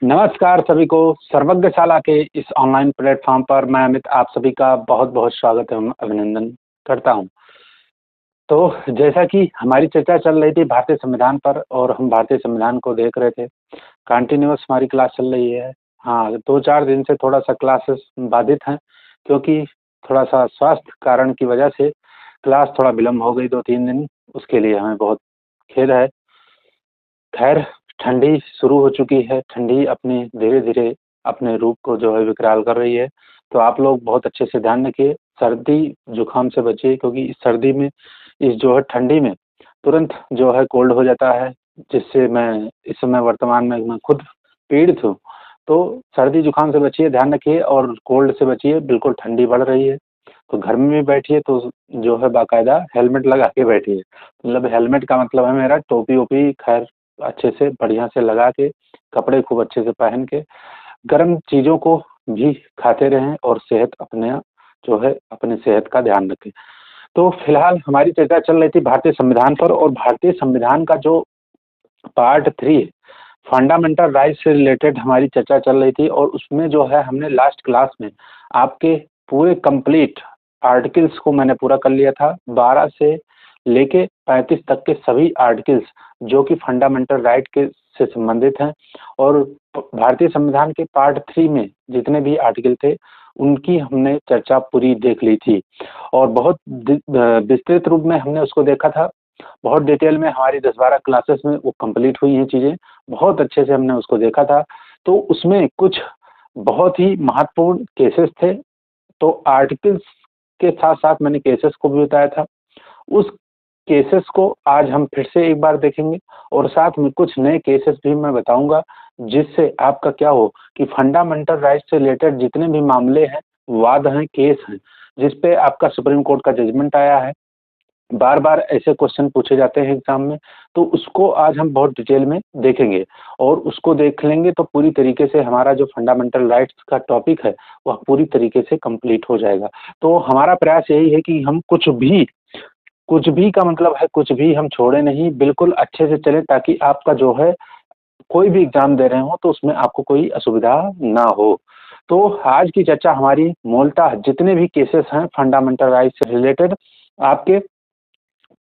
नमस्कार सभी को। सर्वज्ञशाला के इस ऑनलाइन प्लेटफॉर्म पर मैं अमित आप सभी का बहुत बहुत स्वागत एवं अभिनंदन करता हूं। तो जैसा कि हमारी चर्चा चल रही थी भारतीय संविधान पर और हम भारतीय संविधान को देख रहे थे। कंटिन्यूअस हमारी क्लास चल रही है। हाँ, 2-4 दिन से थोड़ा सा क्लासेस बाधित हैं क्योंकि थोड़ा सा स्वास्थ्य कारण की वजह से क्लास थोड़ा विलम्ब हो गई 2-3 दिन। उसके लिए हमें बहुत खेद है। खैर, ठंडी शुरू हो चुकी है। ठंडी अपने धीरे-धीरे अपने रूप को जो है विकराल कर रही है। तो आप लोग बहुत अच्छे से ध्यान रखिए, सर्दी जुकाम से बचिए क्योंकि इस सर्दी में इस जो है ठंडी में तुरंत जो है कोल्ड हो जाता है, जिससे मैं इस समय वर्तमान में मैं खुद पीड़ित हूँ। तो सर्दी जुकाम से बचिए, ध्यान रखिए और कोल्ड से बचिए। बिल्कुल ठंडी बढ़ रही है, तो घर में भी बैठिए तो जो है बाकायदा हेलमेट लगा के बैठिए। मतलब हेलमेट का मतलब है मेरा टोपी-वोपी खैर अच्छे से बढ़िया से लगा के, कपड़े खूब अच्छे से पहन के, गर्म चीज़ों को भी खाते रहें और सेहत अपने जो है अपने सेहत का ध्यान रखें। तो फिलहाल हमारी चर्चा चल रही थी भारतीय संविधान पर और भारतीय संविधान का जो पार्ट 3 है, फंडामेंटल राइट्स से रिलेटेड हमारी चर्चा चल रही थी और उसमें जो है हमने लास्ट क्लास में आपके पूरे कंप्लीट आर्टिकल्स को मैंने पूरा कर लिया था। 12 से लेके 35 तक के सभी आर्टिकल्स जो कि फंडामेंटल राइट के से संबंधित हैं और भारतीय संविधान के पार्ट 3 में जितने भी आर्टिकल थे उनकी हमने चर्चा पूरी देख ली थी और बहुत विस्तृत रूप में हमने उसको देखा था। बहुत डिटेल में हमारी 10-12 क्लासेस में वो कंप्लीट हुई हैं चीज़ें। बहुत अच्छे से हमने उसको देखा था। तो उसमें कुछ बहुत ही महत्वपूर्ण केसेस थे। तो आर्टिकल्स के साथ-साथ मैंने केसेस को भी बताया था। उस केसेस को आज हम फिर से एक बार देखेंगे और साथ में कुछ नए केसेस भी मैं बताऊँगा, जिससे आपका क्या हो कि फंडामेंटल राइट्स से रिलेटेड जितने भी मामले हैं, वाद हैं, केस हैं, जिस पे आपका सुप्रीम कोर्ट का जजमेंट आया है, बार-बार ऐसे क्वेश्चन पूछे जाते हैं एग्ज़ाम में, तो उसको आज हम बहुत डिटेल में देखेंगे और उसको देख लेंगे तो पूरी तरीके से हमारा जो फंडामेंटल राइट्स का टॉपिक है, वह पूरी तरीके से कंप्लीट हो जाएगा। तो हमारा प्रयास यही है कि हम कुछ भी का मतलब है कुछ भी हम छोड़े नहीं, बिल्कुल अच्छे से चलें ताकि आपका जो है कोई भी एग्ज़ाम दे रहे हो तो उसमें आपको कोई असुविधा ना हो। तो आज की चर्चा हमारी मूलतः जितने भी केसेस हैं फंडामेंटल राइट्स से रिलेटेड आपके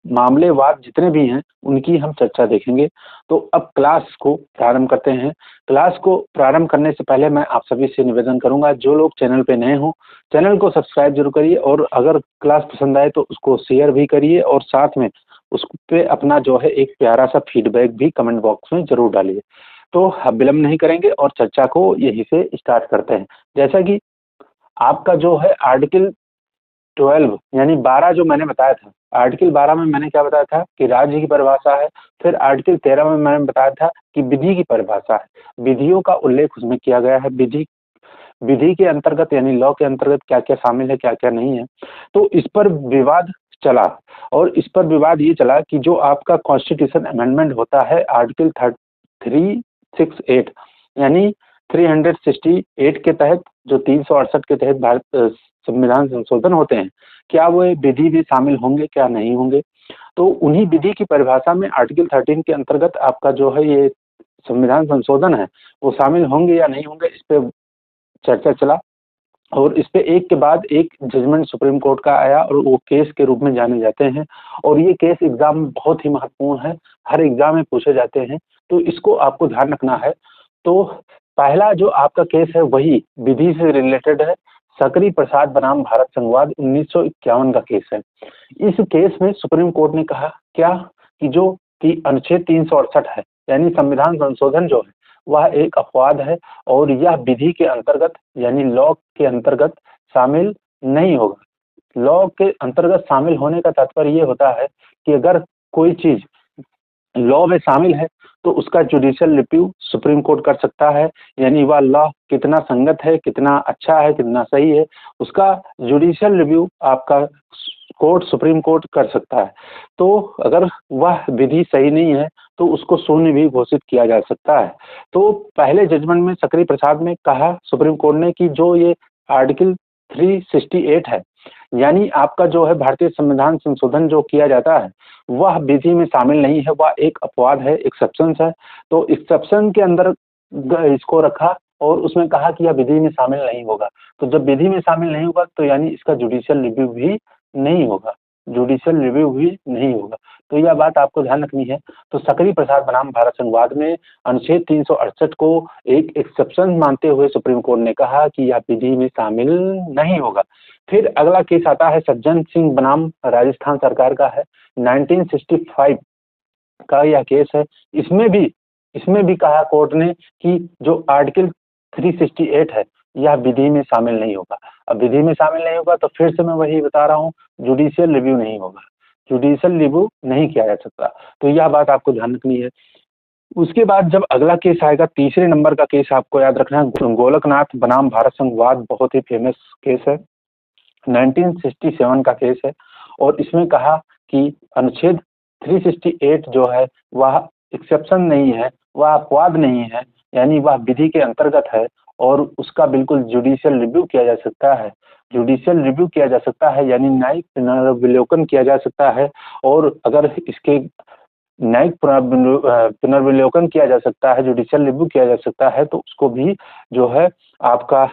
मामले वाद जितने भी हैं, उनकी हम चर्चा देखेंगे। तो अब क्लास को प्रारंभ करते हैं। क्लास को प्रारंभ करने से पहले मैं आप सभी से निवेदन करूँगा, जो लोग चैनल पे नए हों, चैनल को सब्सक्राइब ज़रूर करिए और अगर क्लास पसंद आए तो उसको शेयर भी करिए और साथ में उस पे अपना जो है एक प्यारा-सा फीडबैक भी कमेंट बॉक्स में ज़रूर डालिए। तो अब विलंब नहीं करेंगे और चर्चा को यहीं से स्टार्ट करते हैं। जैसा कि आपका जो है आर्टिकल 12 यानी 12 जो मैंने बताया था, आर्टिकल 12 में मैंने क्या बताया था कि राज्य की परिभाषा है, फिर आर्टिकल 13 में मैंने बताया था कि विधि की परिभाषा है। विधियों का उल्लेख उसमें किया गया है, विधि विधि के अंतर्गत यानी लॉ के अंतर्गत क्या-क्या शामिल है, क्या-क्या नहीं है। तो इस पर विवाद चला और इस पर विवाद ये चला कि जो आपका कॉन्स्टिट्यूशन अमेंडमेंट होता है आर्टिकल 368 यानी 368 के तहत जो 368 के तहत संविधान संशोधन होते हैं, क्या वो विधि भी शामिल होंगे, क्या नहीं होंगे? तो उन्हीं विधि की परिभाषा में आर्टिकल 13 के अंतर्गत आपका जो है ये संविधान संशोधन है, वो शामिल होंगे या नहीं होंगे, इस पे चर्चा चला और इस पे एक के बाद एक जजमेंट सुप्रीम कोर्ट का आया और वो केस के रूप में जाने जाते हैं और ये केस एग्ज़ाम में बहुत ही महत्वपूर्ण है, हर एग्ज़ाम में पूछे जाते हैं, तो इसको आपको ध्यान रखना है। तो पहला जो आपका केस है वही विधि से रिलेटेड है, सकरी प्रसाद बनाम भारत संघवाद 1951 का केस है। इस केस में सुप्रीम कोर्ट ने कहा क्या कि जो कि अनुच्छेद 368 है, यानी संविधान संशोधन जो है, वह एक अपवाद है और यह विधि के अंतर्गत यानी लॉ के अंतर्गत शामिल नहीं होगा। लॉ के अंतर्गत शामिल होने का तात्पर्य ये होता है कि अगर कोई चीज़ लॉ में शामिल है तो उसका जुडिशियल रिव्यू सुप्रीम कोर्ट कर सकता है, यानी वह लॉ कितना संगत है, कितना अच्छा है, कितना सही है, उसका जुडिशियल रिव्यू आपका कोर्ट सुप्रीम कोर्ट कर सकता है। तो अगर वह विधि सही नहीं है तो उसको शून्य भी घोषित किया जा सकता है। तो पहले जजमेंट में सकरी प्रसाद में कहा सुप्रीम कोर्ट ने कि जो ये आर्टिकल 368 है, यानी आपका जो है भारतीय संविधान संशोधन जो किया जाता है, वह विधि में शामिल नहीं है, वह एक अपवाद है, एक्सेप्शंस है। तो एक्सेप्शन के अंदर इसको रखा और उसमें कहा कि यह विधि में शामिल नहीं होगा। तो जब विधि में शामिल नहीं होगा तो यानी इसका जुडिशियल रिव्यू भी नहीं होगा, जुडिशियल रिव्यू भी नहीं होगा। तो यह बात आपको ध्यान रखनी है। तो सकरी प्रसाद बनाम भारत संघवाद में अनुच्छेद 368 को एक एक्सेप्शन मानते हुए सुप्रीम कोर्ट ने कहा कि यह विधि में शामिल नहीं होगा। फिर अगला केस आता है सज्जन सिंह बनाम राजस्थान सरकार का है, 1965 का यह केस है। इसमें भी कहा कोर्ट ने कि जो आर्टिकल 368 है यह विधि में शामिल नहीं होगा। अब विधि में शामिल नहीं होगा तो फिर से मैं वही बता रहा हूँ, जुडिशियल रिव्यू नहीं होगा, जुडिशियल रिव्यू नहीं किया जा सकता। तो यह बात आपको ध्यान रखनी है। उसके बाद जब अगला केस आएगा, तीसरे नंबर का केस आपको याद रखना है, गोलकनाथ बनाम भारत संघवाद, बहुत ही फेमस केस है, 1967 का केस है। और इसमें कहा कि अनुच्छेद 368 जो है वह एक्सेप्शन नहीं है, वह अपवाद नहीं है, यानी वह विधि के अंतर्गत है और उसका बिल्कुल जुडिशियल रिव्यू किया जा सकता है। जुडिशियल रिव्यू किया जा सकता है यानी न्यायिक पुनर्विलोकन किया जा सकता है। और अगर इसके न्यायिक पुनर्विलोकन किया जा सकता है, जुडिशियल रिव्यू किया जा सकता है, तो उसको भी जो है आपका,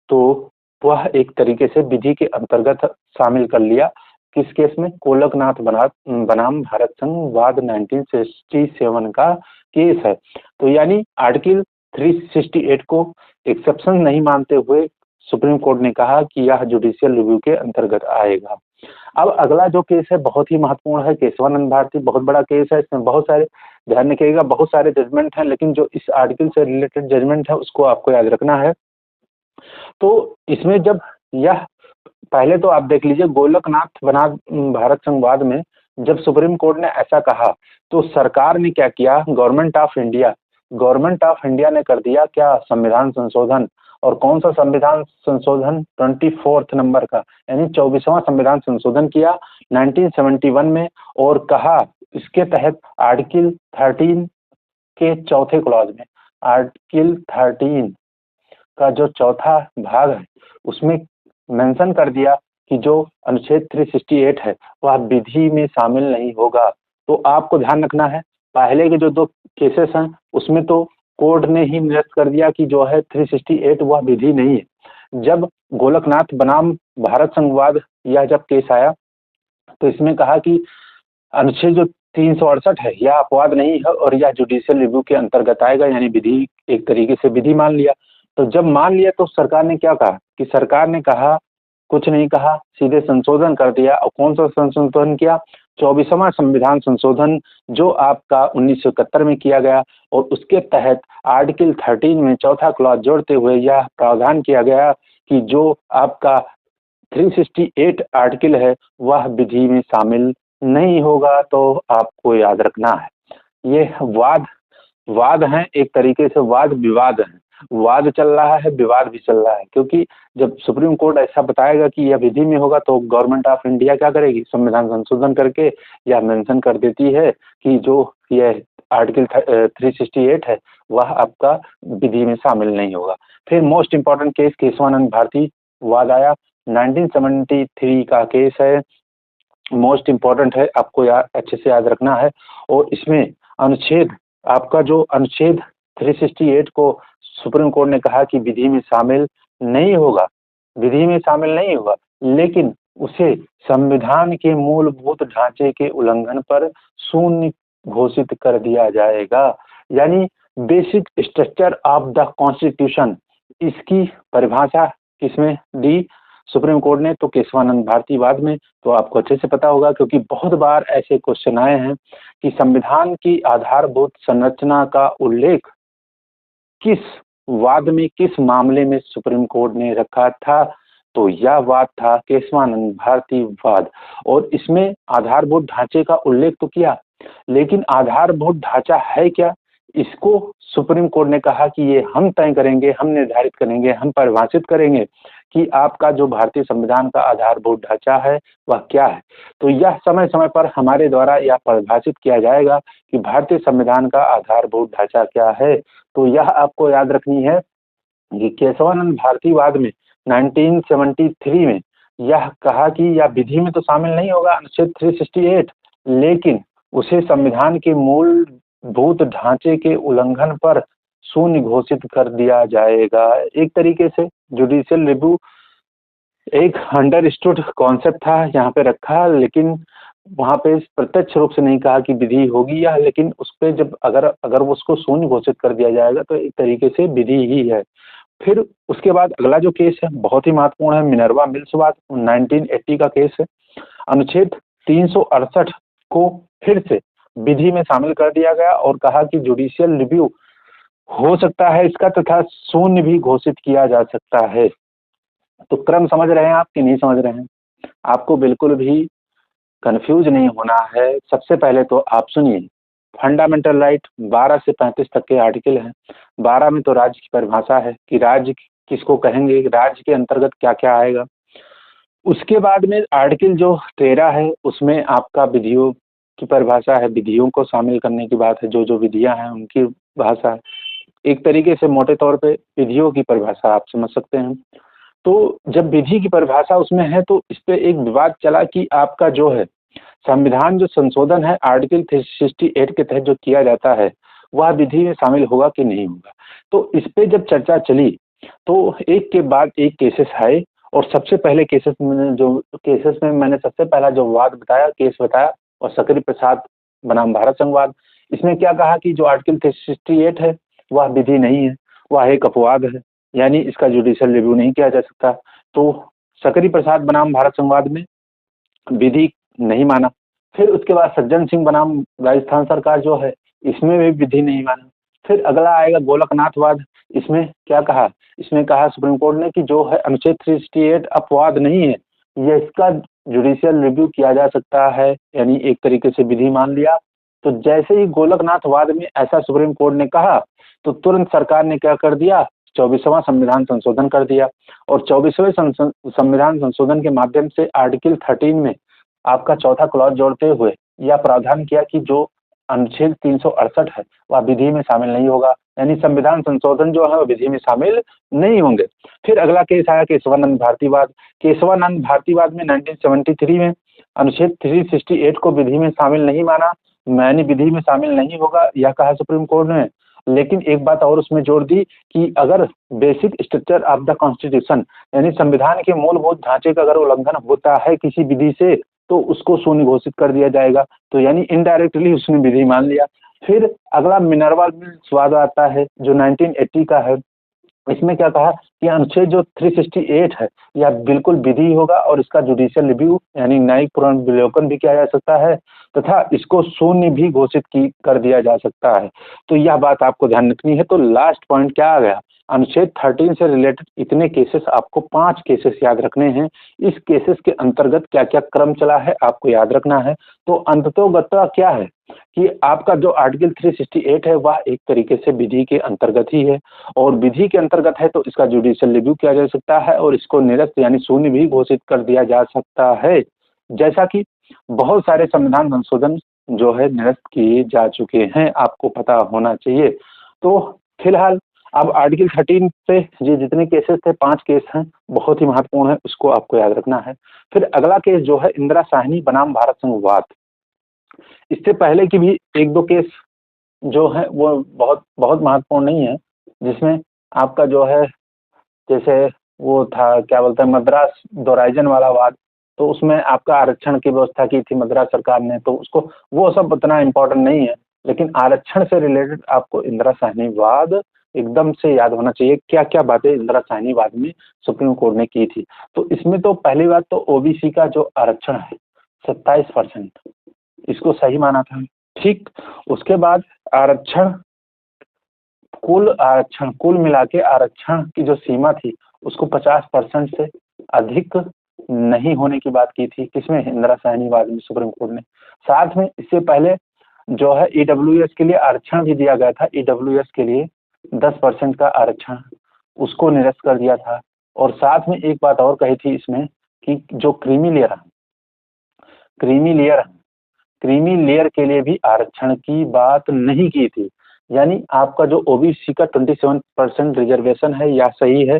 तो वह एक तरीके से विधि के अंतर्गत शामिल कर लिया। किस केस में? गोलकनाथ बनाम भारत संघवाद 1967 का केस है। तो यानी आर्टिकल 368 को एक्सेप्शन नहीं मानते हुए सुप्रीम कोर्ट ने कहा कि यह जुडिशियल रिव्यू के अंतर्गत आएगा। अब अगला जो केस है बहुत ही महत्वपूर्ण है, केशवानंद भारती, बहुत बड़ा केस है। इसमें बहुत सारे, ध्यान रखिएगा, बहुत सारे जजमेंट हैं, लेकिन जो इस आर्टिकल से रिलेटेड जजमेंट है उसको आपको याद रखना है। तो इसमें जब यह, पहले तो आप देख लीजिए, गोलकनाथ बनाम भारत संघवाद में जब सुप्रीम कोर्ट ने ऐसा कहा तो सरकार ने क्या किया, गवर्नमेंट ऑफ इंडिया ने कर दिया क्या, संविधान संशोधन। और कौन सा संविधान संशोधन? 24 नंबर का, यानी 24वां संविधान संशोधन किया 1971 में। और कहा इसके तहत आर्टिकल 13 के चौथे क्लॉज में, आर्टिकल 13 का जो चौथा भाग है उसमें मेंशन कर दिया कि जो अनुच्छेद 368 है वह विधि में शामिल नहीं होगा। तो आपको ध्यान रखना है, पहले के जो दो केसेस हैं उसमें तो कोर्ट ने ही निरस्त कर दिया कि जो है 368 वह विधि नहीं है। जब गोलकनाथ बनाम भारत संघवाद यह जब केस आया तो इसमें कहा कि अनुच्छेद जो 368 है यह अपवाद नहीं है और यह जुडिशियल रिव्यू के अंतर्गत आएगा, यानी विधि, एक तरीके से विधि मान लिया। तो जब मान लिया तो सरकार ने क्या कहा कि सरकार ने कहा, कुछ नहीं कहा, सीधे संशोधन कर दिया। और कौन सा संशोधन किया? 24वां संविधान संशोधन, जो आपका 1971 में किया गया। और उसके तहत आर्टिकल 13 में चौथा क्लॉज जोड़ते हुए यह प्रावधान किया गया कि जो आपका 368 आर्टिकल है वह विधि में शामिल नहीं होगा। तो आपको याद रखना है, ये वाद वाद हैं, एक तरीके से वाद विवाद है, वाद चल रहा है, विवाद भी चल रहा है। क्योंकि जब सुप्रीम कोर्ट ऐसा बताएगा कि यह विधि में होगा तो गवर्नमेंट ऑफ इंडिया क्या करेगी, संविधान संशोधन करके यह मेंशन कर देती है कि जो यह आर्टिकल 368 है वह आपका विधि में शामिल नहीं होगा। फिर most important case Kesavananda Bharati वाद आया, 1973 का केस है, मोस्ट इम्पोर्टेंट है, आपको अच्छे से याद रखना है। और इसमें अनुच्छेद, आपका जो अनुच्छेद 368 को सुप्रीम कोर्ट ने कहा कि विधि में शामिल नहीं होगा, विधि में शामिल नहीं होगा, लेकिन उसे संविधान के मूलभूत ढांचे के उल्लंघन पर शून्य घोषित कर दिया जाएगा। यानी basic structure of the constitution, इसकी परिभाषा किसमें दी सुप्रीम कोर्ट ने? तो केशवानंद भारती वाद में। तो आपको अच्छे से पता होगा क्योंकि बहुत बार ऐसे क्वेश्चन आए हैं कि संविधान की आधारभूत संरचना का उल्लेख किस वाद में, किस मामले में सुप्रीम कोर्ट ने रखा था? तो यह वाद था केशवानंद भारती वाद। और इसमें आधारभूत ढांचे का उल्लेख तो किया, लेकिन आधारभूत ढांचा है क्या, इसको सुप्रीम कोर्ट ने कहा कि ये हम तय करेंगे, हम निर्धारित करेंगे, हम परिभाषित करेंगे कि आपका जो भारतीय संविधान का आधारभूत ढांचा है वह क्या है। तो यह समय समय पर हमारे द्वारा यह परिभाषित किया जाएगा कि भारतीय संविधान का आधारभूत ढांचा क्या है। तो यह आपको याद रखनी है कि केशवानंद भारती वाद में 1973 में यह कहा कि यह विधि में तो शामिल नहीं होगा अनुच्छेद 368, लेकिन उसे संविधान के मूलभूत ढांचे के उल्लंघन पर शून्य घोषित कर दिया जाएगा। एक तरीके से जुडिशियल रिव्यू एक अंडरस्टूड कॉन्सेप्ट था यहाँ पे रखा, लेकिन वहाँ पे प्रत्यक्ष रूप से नहीं कहा कि विधि होगी या, लेकिन उस पे जब अगर अगर वो उसको शून्य घोषित कर दिया जाएगा तो एक तरीके से विधि ही है। फिर उसके बाद अगला जो केस है बहुत ही महत्वपूर्ण है, मिनर्वा मिल्स वाद 1980 का केस है। अनुच्छेद 368 को फिर से विधि में शामिल कर दिया गया और कहा कि जुडिशियल रिव्यू हो सकता है इसका, तथा शून्य भी घोषित किया जा सकता है। तो क्रम समझ रहे हैं आप कि नहीं समझ रहे हैं? आपको बिल्कुल भी कंफ्यूज नहीं होना है। सबसे पहले तो आप सुनिए, फंडामेंटल राइट 12 से 35 तक के आर्टिकल हैं। 12 में तो राज्य की परिभाषा है कि राज्य किसको कहेंगे, राज्य के अंतर्गत क्या क्या आएगा। उसके बाद में आर्टिकल जो 13 है उसमें आपका विधियों की परिभाषा है, विधियों को शामिल करने की बात है, जो जो विधियां हैं उनकी भाषा है। एक तरीके से मोटे तौर पे विधियों की परिभाषा आप समझ सकते हैं। तो जब विधि की परिभाषा उसमें है तो इस पे एक विवाद चला कि आपका जो है संविधान जो संशोधन है आर्टिकल 368 के तहत जो किया जाता है वह विधि में शामिल होगा कि नहीं होगा। तो इस पे जब चर्चा चली तो एक के बाद एक केसेस आए, और सबसे पहले केसेस में मैंने सबसे पहला जो वाद बताया, केस बताया, और सकरी प्रसाद बनाम भारत संघवाद। इसमें क्या कहा कि जो आर्टिकल 368 है वह विधि नहीं है, वह एक अपवाद है, यानी इसका जुडिशियल रिव्यू नहीं किया जा सकता। तो सकरी प्रसाद बनाम भारत संघवाद में विधि नहीं माना। फिर उसके बाद सज्जन सिंह बनाम राजस्थान सरकार जो है इसमें भी विधि नहीं माना। फिर अगला आएगा गोलकनाथवाद। इसमें क्या कहा, इसमें कहा सुप्रीम कोर्ट ने कि जो है अनुच्छेद 368 अपवाद नहीं है, ये इसका जुडिशियल रिव्यू किया जा सकता है, यानी एक तरीके से विधि मान लिया। तो जैसे ही गोलकनाथवाद में ऐसा सुप्रीम कोर्ट ने कहा तो तुरंत सरकार ने क्या कर दिया, 24वां संविधान संशोधन कर दिया। और 24वें संविधान संशोधन के माध्यम से आर्टिकल 13 में आपका चौथा क्लॉज जोड़ते हुए यह प्रावधान किया कि जो अनुच्छेद 368 है वह विधि में शामिल नहीं होगा, यानी संविधान संशोधन जो है वह विधि में शामिल नहीं होंगे। फिर अगला केस आया केशवानंद भारतीवाद। केशवानंद भारतीवाद में 1973 में अनुच्छेद 368 को विधि में शामिल नहीं माना, यानी विधि में शामिल नहीं होगा यह कहा सुप्रीम कोर्ट ने। लेकिन एक बात और उसमें जोड़ दी कि अगर basic structure of the constitution, यानी संविधान के मूलभूत ढांचे का अगर उल्लंघन होता है किसी विधि से तो उसको शून्य घोषित कर दिया जाएगा। तो यानी इनडायरेक्टली उसने विधि मान लिया। फिर अगला मिनर्वा मिल्स वाद आता है जो 1980 का है। इसमें क्या कहा कि अनुच्छेद जो 368 है यह बिल्कुल विधि होगा और इसका जुडिशियल रिव्यू यानी न्यायिक पुनर्विलोकन भी किया जा सकता है, तथा इसको शून्य भी घोषित कर दिया जा सकता है। तो यह बात आपको ध्यान रखनी है। तो लास्ट पॉइंट क्या आ गया, अनुच्छेद 13 से रिलेटेड इतने केसेस, आपको 5 केसेस याद रखने हैं। इस केसेस के अंतर्गत क्या क्या क्रम चला है आपको याद रखना है। तो अंततोगत्वा क्या है कि आपका जो आर्टिकल 368 है वह एक तरीके से विधि के अंतर्गत ही है, और विधि के अंतर्गत है तो इसका जुडिशियल रिव्यू किया जा सकता है और इसको निरस्त यानी शून्य भी घोषित कर दिया जा सकता है। जैसा कि बहुत सारे संविधान संशोधन जो है निरस्त किए जा चुके हैं, आपको पता होना चाहिए। तो फिलहाल अब आर्टिकल 13 पे ये जितने केसेस थे 5 केस हैं, बहुत ही महत्वपूर्ण है, उसको आपको याद रखना है। फिर अगला केस जो है इंदिरा साहनी बनाम भारत संघवाद। इससे पहले की भी 1-2 केस जो है वो बहुत बहुत महत्वपूर्ण नहीं है, जिसमें आपका जो है जैसे वो था क्या बोलते हैं मद्रास दोराइजन वाला वाद। तो उसमें आपका आरक्षण की व्यवस्था की थी मद्रास सरकार ने, तो उसको वो सब उतना इम्पोर्टेंट नहीं है। लेकिन आरक्षण से रिलेटेड आपको इंदिरा साहनी वाद एकदम से याद होना चाहिए, क्या क्या बातें इंदिरा साहनी वाद में सुप्रीम कोर्ट ने की थी। तो इसमें तो पहली बात तो ओबीसी का जो आरक्षण है 27%, इसको सही माना था। ठीक, उसके बाद आरक्षण कुल मिला के आरक्षण की जो सीमा थी उसको 50% से अधिक नहीं होने की बात की थी, किसमें, इंदिरा साहनी वाद में सुप्रीम कोर्ट ने। साथ में इससे पहले जो है ईडब्ल्यूएस के लिए आरक्षण भी दिया गया था, ईडब्ल्यूएस के लिए 10% का आरक्षण, उसको निरस्त कर दिया था। और साथ में एक बात और कही थी इसमें कि जो क्रीमी लेयर के लिए भी आरक्षण की बात नहीं की थी। यानी आपका जो ओबीसी का 27% रिजर्वेशन है यह सही है,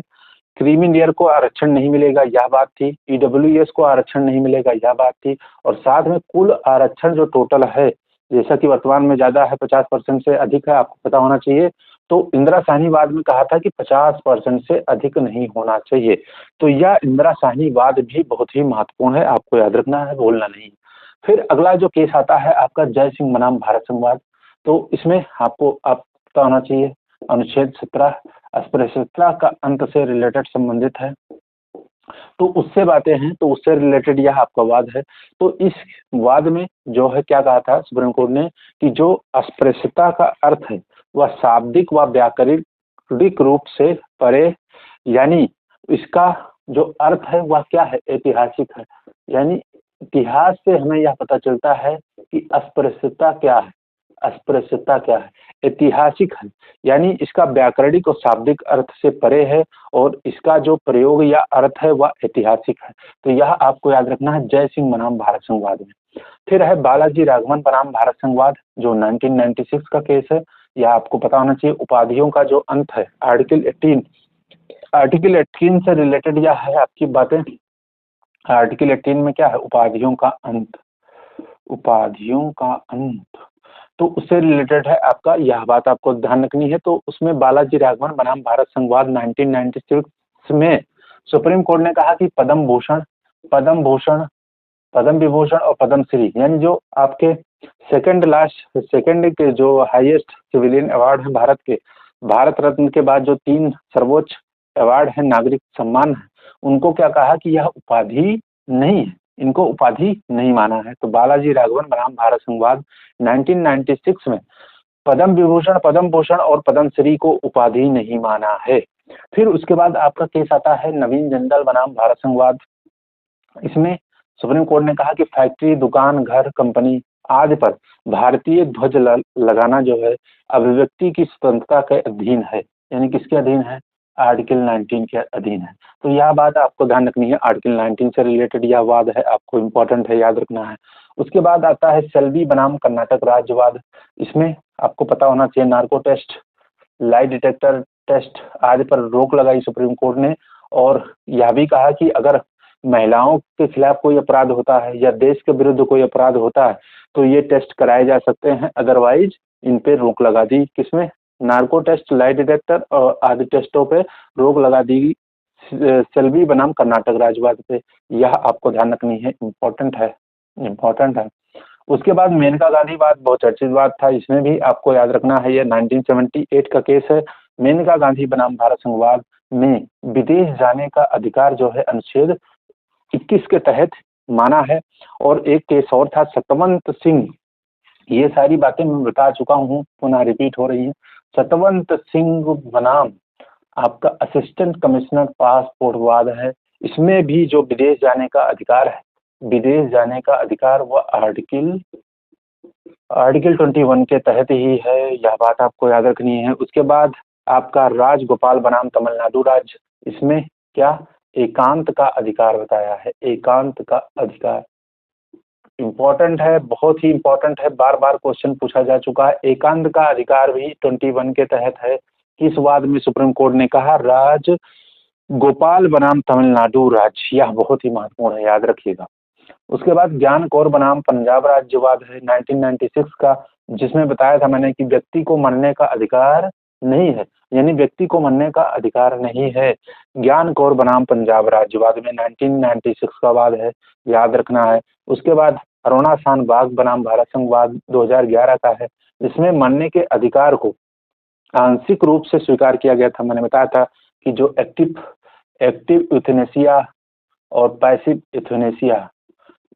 क्रीमी लेयर को आरक्षण नहीं मिलेगा यह बात थी, ईडब्ल्यूएस को आरक्षण नहीं मिलेगा यह बात थी। और साथ में कुल आरक्षण जो टोटल है, जैसा कि वर्तमान में ज़्यादा है 50% से अधिक है, आपको पता होना चाहिए, तो इंदिरा साहनीवाद में कहा था कि 50% से अधिक नहीं होना चाहिए। तो यह इंदिरा साहनीवाद भी बहुत ही महत्वपूर्ण है, आपको याद रखना है, भूलना नहीं। फिर अगला जो केस आता है आपका जय सिंह बनाम भारत संघवाद। तो इसमें आपको पता होना चाहिए अनुच्छेद 17 अस्पृश्यता का अंत से रिलेटेड संबंधित है। तो उससे बातें हैं, तो उससे रिलेटेड यह आपका वाद है। तो इस वाद में जो है क्या कहा था सुप्रीम कोर्ट ने कि जो अस्पृश्यता का अर्थ है वह शाब्दिक व व्याकरणिक रूप से परे, यानी इसका जो अर्थ है वह क्या है, ऐतिहासिक है। यानी इतिहास से हमें यह पता चलता है कि अस्पृश्यता क्या है, अस्पृश्यता क्या है, ऐतिहासिक है। यानी इसका व्याकरणिक और शाब्दिक अर्थ से परे है और इसका जो प्रयोग या अर्थ है वह ऐतिहासिक है। तो यह आपको याद रखना है जय सिंह बनाम भारत संघवाद में। फिर है बालाजी राघवन बनाम भारत संघवाद जो 1996 का केस है। यह आपको पता होना चाहिए उपाधियों का जो अंत है आर्टिकल 18, आर्टिकल 18 से रिलेटेड यह है आपकी बातें। आर्टिकल 18 में क्या है, उपाधियों का अंत, उपाधियों का अंत, तो उससे रिलेटेड है आपका, यह बात आपको ध्यान रखनी है। तो उसमें बालाजी राघवन बनाम भारत संघवाद 1996 में सुप्रीम कोर्ट ने कहा कि पद्म भूषण, पद्म भूषण, पद्म विभूषण और पद्म श्री, यानी जो आपके सेकंड के जो हाईएस्ट सिविलियन अवार्ड है भारत के, भारत रत्न के बाद जो 3 सर्वोच्च अवार्ड है, नागरिक सम्मान है, उनको क्या कहा कि यह उपाधि नहीं है, इनको उपाधि नहीं माना है। तो बालाजी राघवन बनाम भारत संघवाद 1996 में पद्म विभूषण, पद्म भूषण और पद्म श्री को उपाधि नहीं माना है। फिर उसके बाद आपका केस आता है नवीन जिंदल बनाम भारत संघवाद। इसमें सुप्रीम कोर्ट ने कहा कि फैक्ट्री, दुकान, घर, कंपनी आदि पर भारतीय ध्वज लगाना जो है अभिव्यक्ति की स्वतंत्रता के अधीन है। यानी किसके अधीन है, आर्टिकल 19 के अधीन है। तो यह बात आपको ध्यान रखनी है, आर्टिकल 19 से रिलेटेड यह वाद है, आपको इम्पोर्टेंट है, याद रखना है। उसके बाद आता है सेल्वी बनाम कर्नाटक राज्यवाद। इसमें आपको पता होना चाहिए narco test, lie detector test आदि पर रोक लगाई सुप्रीम कोर्ट ने, और यह भी कहा कि अगर महिलाओं के खिलाफ कोई अपराध होता है या देश के विरुद्ध कोई अपराध होता है तो ये टेस्ट कराए जा सकते हैं, अदरवाइज इन पे रोक लगा दी। किसमें, नार्को टेस्ट, लाई डिटेक्टर और आदि टेस्टों पे रोक लगा दी सेल्वी बनाम कर्नाटक राज्यवाद पे। यह आपको ध्यान रखनी है, इम्पोर्टेंट है, इम्पोर्टेंट है। उसके बाद मेनका गांधी वाद बहुत चर्चित वाद था, इसमें भी आपको याद रखना है, ये 1978 का केस है। मेनका गांधी बनाम भारत संघवाद में विदेश जाने का अधिकार जो है अनुच्छेद 21 के तहत माना है। और एक केस और था सतवंत सिंह, ये सारी बातें मैं बता चुका हूँ, पुनः रिपीट हो रही है। सतवंत सिंह बनाम आपका असिस्टेंट कमिश्नर पासपोर्ट वाद है। इसमें भी जो विदेश जाने का अधिकार है, विदेश जाने का अधिकार वह आर्टिकल 21 के तहत ही है, यह बात आपको याद रखनी है। उसके बाद आपका राजगोपाल बनाम तमिलनाडु राज्य, इसमें क्या, एकांत का अधिकार बताया है, एकांत का अधिकार इम्पोर्टेंट है, बहुत ही इम्पोर्टेंट है, बार बार क्वेश्चन पूछा जा चुका है। एकांत का अधिकार भी 21 के तहत है। किस वाद में सुप्रीम कोर्ट ने कहा, राज गोपाल बनाम तमिलनाडु राज्य, यह बहुत ही महत्वपूर्ण है, याद रखिएगा। उसके बाद ज्ञान कौर बनाम पंजाब राज्यवाद है 1996 का, जिसमें बताया था मैंने कि व्यक्ति को मरने का अधिकार नहीं है, यानी व्यक्ति को मरने का अधिकार नहीं है। ज्ञान कौर बनाम पंजाब राज्यवाद में 1996 का वाद है, याद रखना है। उसके बाद अरुणा शान बाग बनाम भारत संघवाद 2011 का है, जिसमें मरने के अधिकार को आंशिक रूप से स्वीकार किया गया था। मैंने बताया था कि जो एक्टिव यूथेनेसिया और पैसिव यूथेनेसिया,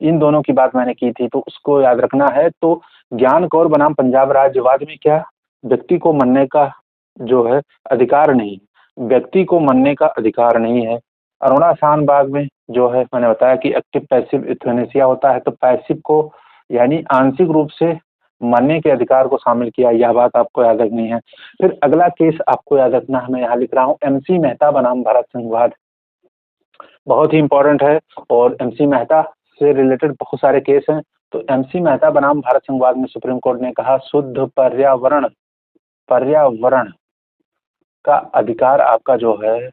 इन दोनों की बात मैंने की थी, तो उसको याद रखना है। तो ज्ञान कौर बनाम पंजाब राज्यवाद में क्या, व्यक्ति को मरने का जो है अधिकार नहीं, व्यक्ति को मरने का अधिकार नहीं है। अरुणा शान बाग में जो है मैंने बताया कि एक्टिव पैसिव यूथेनेसिया होता है, तो पैसिव को यानी आंशिक रूप से मरने के अधिकार को शामिल किया, यह बात आपको याद रखनी है। फिर अगला केस आपको याद रखना है, मैं यहाँ लिख रहा हूँ MC मेहता बनाम भारत संघवाद, बहुत ही इंपॉर्टेंट है। और MC मेहता से रिलेटेड बहुत सारे केस हैं। तो MC मेहता बनाम भारत संघवाद में सुप्रीम कोर्ट ने कहा शुद्ध पर्यावरण का अधिकार आपका जो है,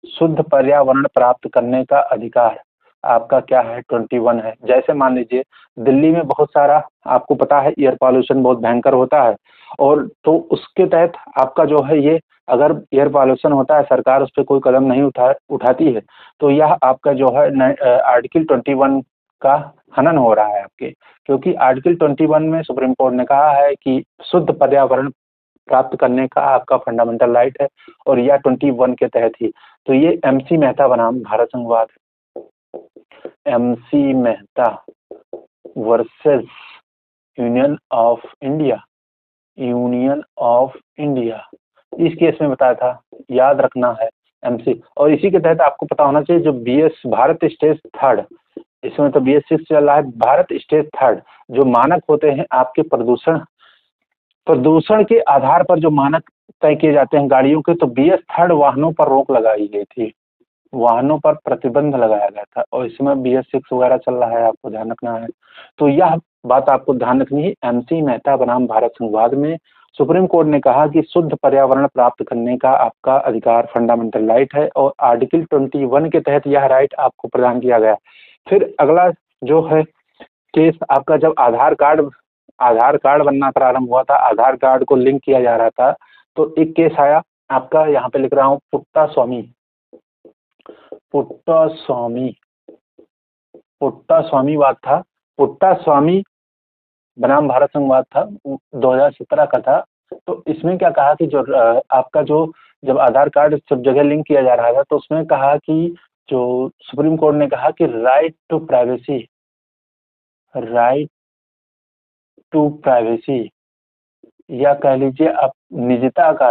शुद्ध पर्यावरण प्राप्त करने का अधिकार आपका क्या है, 21 है। जैसे मान लीजिए दिल्ली में बहुत सारा आपको पता है एयर पॉल्यूशन बहुत भयंकर होता है, और तो उसके तहत आपका जो है ये अगर एयर पॉल्यूशन होता है, सरकार उस पे कोई कदम नहीं उठाती है, तो यह आपका जो है आर्टिकल 21 का हनन हो रहा है आपके। क्योंकि आर्टिकल 21 में सुप्रीम कोर्ट ने कहा है कि शुद्ध पर्यावरण प्राप्त करने का आपका फंडामेंटल राइट है, और यह 21 के तहत ही। तो ये MC मेहता बनाम भारत संघवाद, MC Mehta versus union of India, union of India, इस केस में बताया था, याद रखना है MC। और इसी के तहत आपको पता होना चाहिए जो BS भारत स्टेज थर्ड, इसमें तो BS6 चल रहा है, भारत स्टेज थर्ड जो मानक होते हैं आपके प्रदूषण के आधार पर जो मानक तय किए जाते हैं गाड़ियों के, तो BS थर्ड वाहनों पर रोक लगाई गई थी, वाहनों पर प्रतिबंध लगाया गया था, और इसमें BS6 वगैरह चल रहा है, आपको ध्यान रखना है। तो यह बात आपको ध्यान रखनी है। MC मेहता बनाम भारत संघवाद में सुप्रीम कोर्ट ने कहा कि शुद्ध पर्यावरण प्राप्त करने का आपका अधिकार फंडामेंटल राइट है, और आर्टिकल 21 के तहत यह राइट आपको प्रदान किया गया। फिर अगला जो है केस आपका, जब आधार कार्ड बनना प्रारंभ हुआ था, आधार कार्ड को लिंक किया जा रहा था, तो एक केस आया आपका, यहाँ पे लिख रहा हूँ, पुट्टास्वामीवाद था, पुट्टास्वामी बनाम भारत संघवाद था, 2017 का था। तो इसमें क्या कहा कि जो आपका जो जब आधार कार्ड सब जगह लिंक किया जा रहा था, तो उसमें कहा कि जो सुप्रीम कोर्ट ने कहा कि राइट टू प्राइवेसी, या कह लीजिए आप निजता का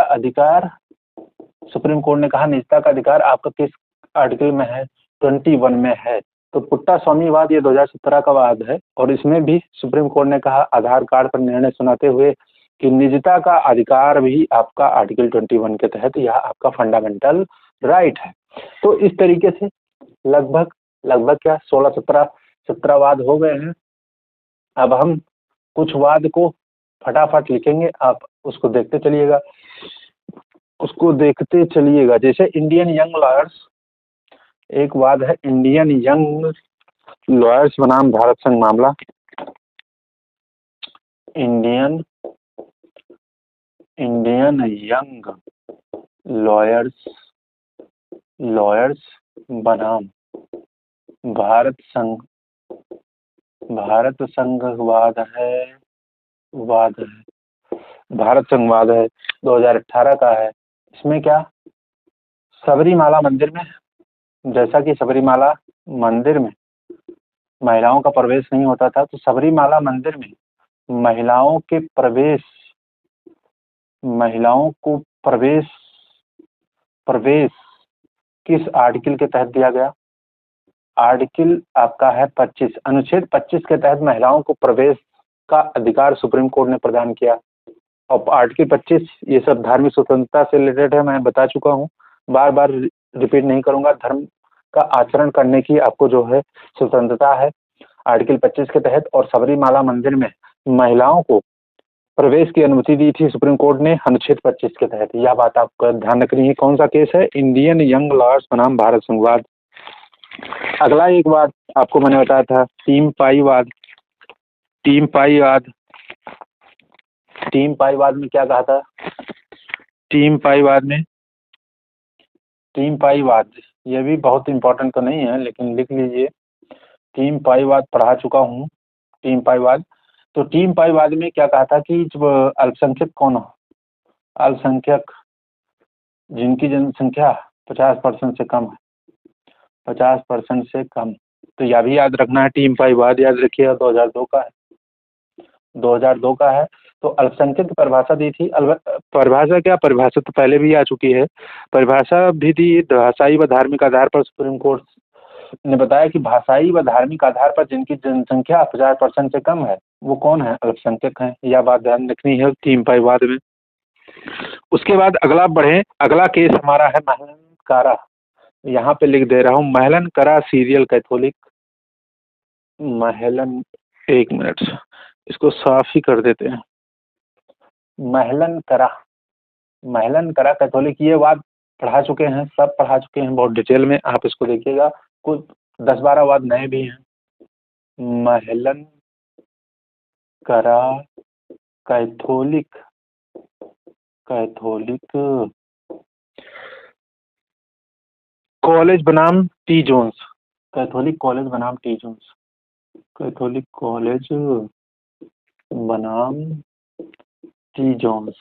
अधिकार, सुप्रीम कोर्ट ने कहा निजता का अधिकार आपका किस आर्टिकल में है, 21 में है। तो पुट्टास्वामीवाद ये 2017 का वाद है, और इसमें भी सुप्रीम कोर्ट ने कहा आधार कार्ड पर निर्णय सुनाते हुए कि निजता का अधिकार भी आपका आर्टिकल 21 के तहत यह आपका फंडामेंटल राइट है। तो इस तरीके से लगभग क्या 16-17 वाद हो गए हैं। अब हम कुछ वाद को फटाफट लिखेंगे, आप उसको देखते चलिएगा। जैसे इंडियन यंग लॉयर्स, एक वाद है इंडियन यंग लॉयर्स बनाम भारत संघ मामला, इंडियन यंग लॉयर्स बनाम भारत संघवाद है, भारत संघवाद है, 2018 का है। इसमें क्या, सबरीमाला मंदिर में, जैसा कि सबरीमाला मंदिर में महिलाओं का प्रवेश नहीं होता था, तो सबरीमाला मंदिर में महिलाओं को प्रवेश किस आर्टिकल के तहत दिया गया? आर्टिकल आपका है 25, अनुच्छेद 25 के तहत महिलाओं को प्रवेश का अधिकार सुप्रीम कोर्ट ने प्रदान किया। और आर्टिकल 25 ये सब धार्मिक स्वतंत्रता से रिलेटेड है, मैं बता चुका हूँ, बार बार रिपीट नहीं करूंगा। धर्म का आचरण करने की आपको जो है स्वतंत्रता है आर्टिकल 25 के तहत। और सबरीमाला मंदिर में महिलाओं को प्रवेश की अनुमति दी थी सुप्रीम कोर्ट ने अनुच्छेद 25 के तहत। यह बात आपको ध्यान रखनी है। कौन सा केस है? इंडियन यंग लॉयर्स बनाम भारत संघवाद। अगला एक बात आपको मैंने बताया था, टीम पाईवाद में क्या कहा था? टीम पाईवाद ये भी बहुत इंपॉर्टेंट तो नहीं है, लेकिन लिख लीजिए। टीम पाईवाद पढ़ा चुका हूँ, टीम पाईवाद। तो टीम पाईवाद में क्या कहा था कि जब अल्पसंख्यक कौन हो? अल्पसंख्यक जिनकी जनसंख्या 50% से कम है, 50% से कम। तो यह भी याद रखना है, टीम पाईवाद याद रखिएगा, 2002 का है। तो अल्पसंख्यक की परिभाषा दी थी। परिभाषा तो पहले भी आ चुकी है। परिभाषा भी दी, भाषाई व धार्मिक आधार पर सुप्रीम कोर्ट ने बताया कि भाषाई व धार्मिक आधार पर जिनकी जनसंख्या 50% से कम है वो कौन है? अल्पसंख्यक हैं। यह बात ध्यान रखनी है टीम पाईवाद में। उसके बाद अगला केस हमारा है महलन कारा। यहाँ पे लिख दे रहा हूँ, महलन करा सीरियल कैथोलिक। महलन, एक मिनट, इसको साफ ही कर देते हैं। महलन करा कैथोलिक, ये वाद पढ़ा चुके हैं, सब पढ़ा चुके हैं बहुत डिटेल में। आप इसको देखिएगा, कुछ 10-12 वाद नए भी हैं। महलन करा कैथोलिक कैथोलिक कॉलेज बनाम टी जोन्स। कैथोलिक कॉलेज बनाम टी जोन्स। कैथोलिक कॉलेज बनाम टी जोन्स।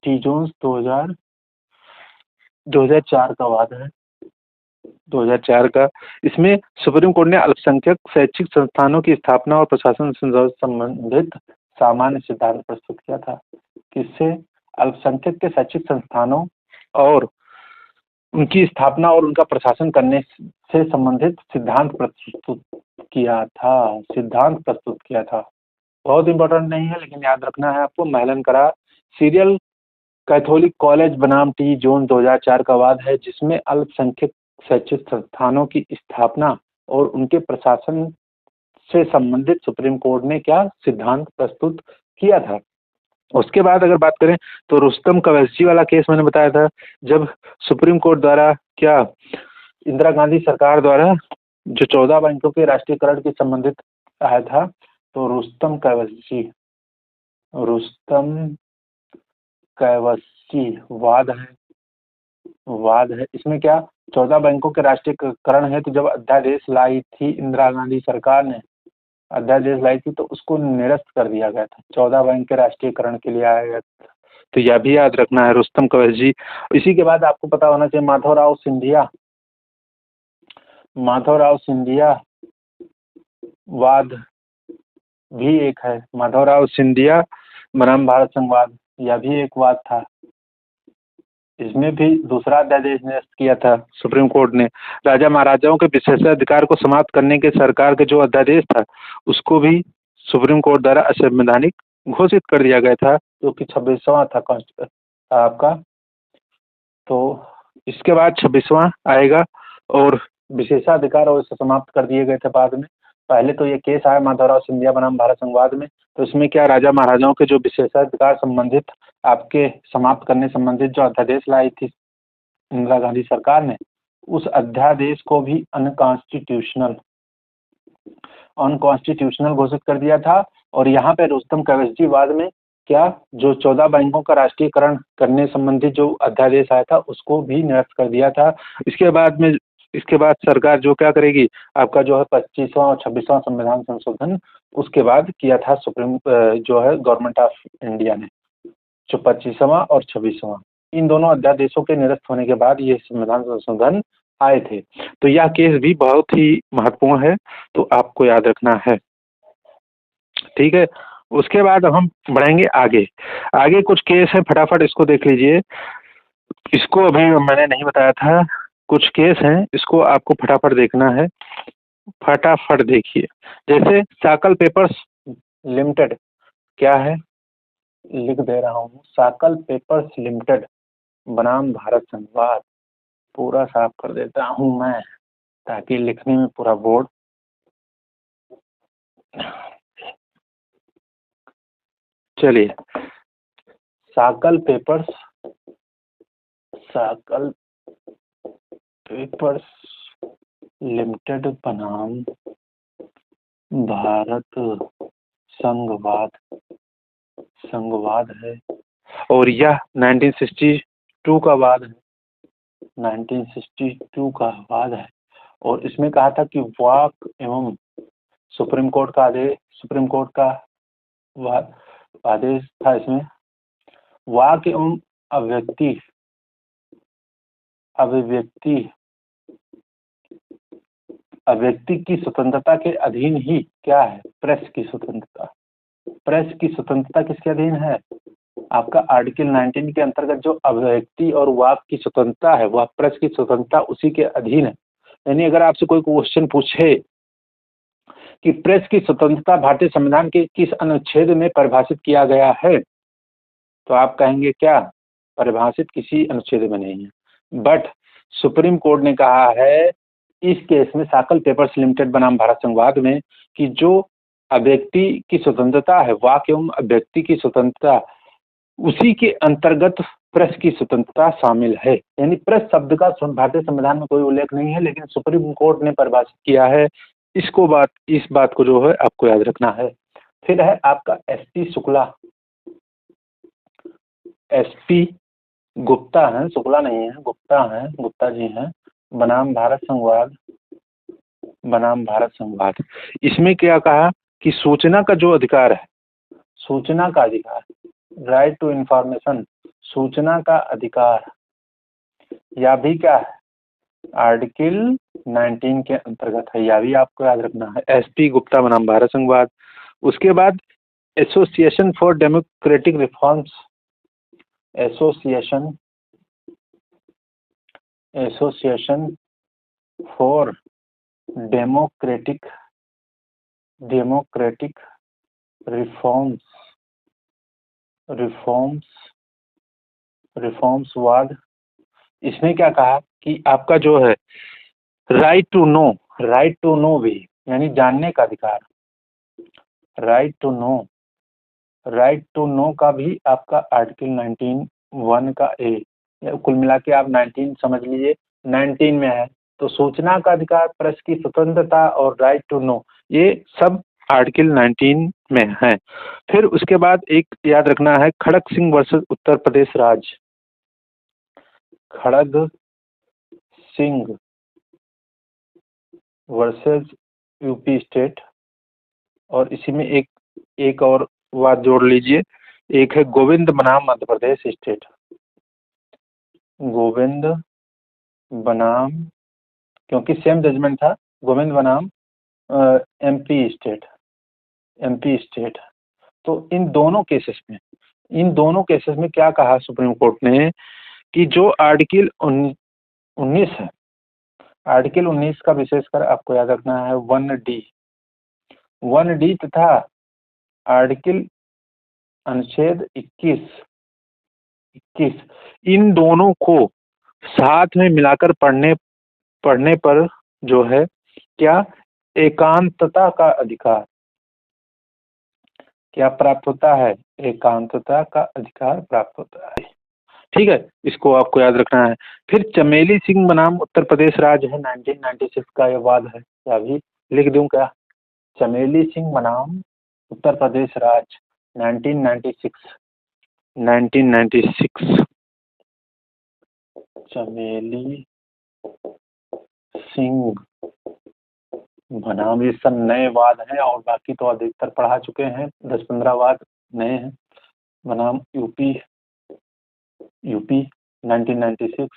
टी जोन्स 2004 का वाद है, 2004 का। इसमें सुप्रीम कोर्ट ने अल्पसंख्यक शैक्षिक संस्थानों की स्थापना और प्रशासन से संबंधित सामान्य सिद्धांत प्रस्तुत किया था। किससे? अल्पसंख्यक के शैक्षिक संस्थानों और उनकी स्थापना और उनका प्रशासन करने से संबंधित सिद्धांत प्रस्तुत किया था। बहुत इंपॉर्टेंट नहीं है, लेकिन याद रखना है आपको। महलन करा सीरियल कैथोलिक कॉलेज बनाम टी जोन 2004 का वाद है, जिसमें अल्पसंख्यक शैक्षिक संस्थानों की स्थापना और उनके प्रशासन से संबंधित सुप्रीम कोर्ट ने क्या सिद्धांत प्रस्तुत किया था। उसके बाद अगर बात करें तो रुस्तम कवैसी वाला केस मैंने बताया था, जब सुप्रीम कोर्ट द्वारा क्या इंदिरा गांधी सरकार द्वारा जो 14 बैंकों के राष्ट्रीयकरण के संबंधित आया था, तो रुस्तम कैवसी वाद है। इसमें क्या 14 बैंकों के राष्ट्रीयकरण है, तो जब अध्यादेश लाई थी इंदिरा गांधी सरकार ने, अध्यादेश लाई थी, तो उसको निरस्त कर दिया गया था। 14 बैंक के राष्ट्रीयकरण के लिए आया गया था, तो यह भी याद रखना है रुस्तम कवैसी। इसी के बाद आपको पता होना चाहिए माधवराव सिंधिया वाद भी एक है। माधवराव सिंधिया बनाम भारत संघवाद, यह भी एक वाद था। इसमें भी दूसरा अध्यादेश निरस्त किया था सुप्रीम कोर्ट ने। राजा महाराजाओं के विशेषाधिकार को समाप्त करने के सरकार के जो अध्यादेश था, उसको भी सुप्रीम कोर्ट द्वारा असंवैधानिक घोषित कर दिया गया था, जो कि 26वां था आपका। तो इसके बाद 26वां आएगा, और विशेषाधिकार और इसे समाप्त कर दिए गए थे बाद में। पहले तो ये केस आया माधवराव सिंधिया बनाम भारत संघवाद में, तो इसमें क्या राजा महाराजाओं के जो विशेषाधिकार संबंधित आपके समाप्त करने संबंधित जो अध्यादेश लाई थी इंदिरा गांधी सरकार ने, उस अध्यादेश को भी अनकॉन्स्टिट्यूशनल घोषित कर दिया था। और यहाँ पे रुस्तम कवैसी वाद में क्या जो 14 बैंकों का राष्ट्रीयकरण करने संबंधी जो अध्यादेश आया था, उसको भी निरस्त कर दिया था। इसके बाद सरकार जो क्या करेगी, आपका जो है 25वां और 26वां संविधान संशोधन उसके बाद किया था सुप्रीम जो है गवर्नमेंट ऑफ इंडिया ने, जो 25वां और 26वां, इन दोनों अध्यादेशों के निरस्त होने के बाद ये संविधान संशोधन आए थे। तो यह केस भी बहुत ही महत्वपूर्ण है, तो आपको याद रखना है। ठीक है, उसके बाद हम बढ़ेंगे आगे कुछ केस है, फटाफट इसको देख लीजिए। इसको अभी मैंने नहीं बताया था, कुछ केस हैं, इसको आपको फटाफट देखना है। फटाफट देखिए, जैसे साकल पेपर्स लिमिटेड क्या है, लिख दे रहा हूँ, साकल पेपर्स लिमिटेड बनाम भारत संघवाद। पूरा साफ कर देता हूँ मैं, ताकि लिखने में पूरा बोर्ड। चलिए, साकल पेपर्स लिमिटेड बनाम भारत संघवाद है, और यह 1962 का वाद है। 1962 का वाद है, और इसमें कहा था कि वाक एवं सुप्रीम कोर्ट का आदेश था। इसमें वाक एवं अभिव्यक्ति की स्वतंत्रता के अधीन ही क्या है, प्रेस की स्वतंत्रता किसके अधीन है, आपका आर्टिकल 19 के अंतर्गत जो अभिव्यक्ति और वाक की स्वतंत्रता है, वह प्रेस की स्वतंत्रता उसी के अधीन है। यानी अगर आपसे कोई क्वेश्चन पूछे कि प्रेस की स्वतंत्रता भारतीय संविधान के किस अनुच्छेद में परिभाषित किया गया है, तो आप कहेंगे क्या, परिभाषित किसी अनुच्छेद में नहीं है। बट सुप्रीम कोर्ट ने कहा है इस केस में, साकल पेपर्स लिमिटेड बनाम भारत संघवाद में, कि जो अभिव्यक्ति की स्वतंत्रता है, वाक एवं अभिव्यक्ति की स्वतंत्रता, उसी के अंतर्गत प्रेस की स्वतंत्रता शामिल है। यानी प्रेस शब्द का भारतीय संविधान में कोई उल्लेख नहीं है, लेकिन सुप्रीम कोर्ट ने परिभाषित किया है। इस बात को जो है आपको याद रखना है। फिर है आपका SP शुक्ला, SP गुप्ता हैं, शुक्ला नहीं है, गुप्ता हैं, गुप्ता जी हैं, बनाम भारत संघवाद, बनाम भारत संघवाद। इसमें क्या कहा कि सूचना का जो अधिकार है, सूचना का अधिकार, राइट टू इंफॉर्मेशन, सूचना का अधिकार, या भी क्या है, आर्टिकल 19 के अंतर्गत है, या भी आपको याद रखना है। SP गुप्ता बनाम भारत संघवाद। उसके बाद association for democratic reforms, association for democratic रिफॉर्म्सवाद। इसमें क्या कहा कि आपका जो है राइट टू नो भी, यानी जानने का अधिकार, राइट टू नो का भी आपका आर्टिकल 19(1) का ए, कुल मिला के आप 19 समझ लीजिए, 19 में है। तो सूचना का अधिकार, प्रेस की स्वतंत्रता और राइट टू नो, ये सब आर्टिकल 19 में है। फिर उसके बाद एक याद रखना है, खड़ग सिंह वर्सेस उत्तर प्रदेश राज्य, खड़ग सिंह वर्सेस यूपी स्टेट। और इसी में एक और बात जोड़ लीजिए, एक है गोविंद बनाम मध्य प्रदेश स्टेट, गोविंद बनाम, क्योंकि सेम जजमेंट था, गोविंद बनाम MP स्टेट। तो इन दोनों केसेस में क्या कहा सुप्रीम कोर्ट ने कि जो आर्टिकल 19 है, आर्टिकल 19 का विशेषकर आपको याद रखना है 1D तथा आर्टिकल अनुच्छेद 21, इन दोनों को साथ में मिलाकर पढ़ने पर जो है क्या, एकांतता का अधिकार क्या प्राप्त होता है, एकांतता का अधिकार प्राप्त होता है। ठीक है, इसको आपको याद रखना है। फिर चमेली सिंह बनाम उत्तर प्रदेश राज्य है, 1996 का यह वाद है, या भी लिख दूं क्या, चमेली सिंह बनाम उत्तर प्रदेश राज्य 1996, चमेली सिंह बनाम, ये सब नए वाद हैं और बाकी तो अधिकतर पढ़ा चुके हैं, 10-15 वाद नए हैं। बनाम यूपी 1996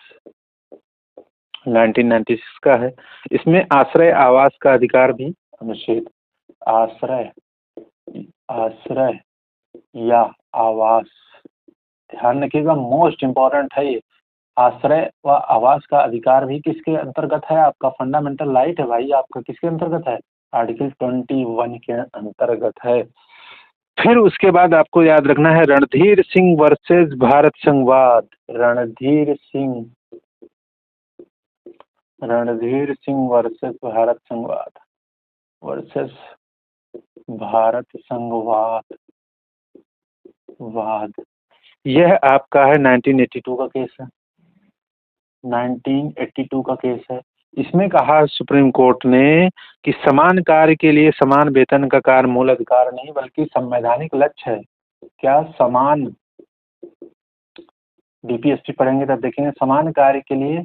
का है। इसमें आश्रय आवास का अधिकार भी अनुच्छेद, आश्रय या आवास, ध्यान रखिएगा, मोस्ट इम्पोर्टेंट है ये। आश्रय व आवास का अधिकार भी किसके अंतर्गत है, आपका फंडामेंटल राइट है भाई, आपका किसके अंतर्गत है, आर्टिकल 21 के अंतर्गत है। फिर उसके बाद आपको याद रखना है रणधीर सिंह वर्सेस भारत संघवाद, रणधीर सिंह वर्सेस भारत संघवाद वर्सेस भारत संघवाद वाद। यह आपका है 1982 का केस है, 1982 का केस है। इसमें कहा सुप्रीम कोर्ट ने कि समान कार्य के लिए समान वेतन का कार्य मूल अधिकार नहीं बल्कि संवैधानिक लक्ष्य है। क्या, समान, BPST पढ़ेंगे तब देखेंगे, समान कार्य के लिए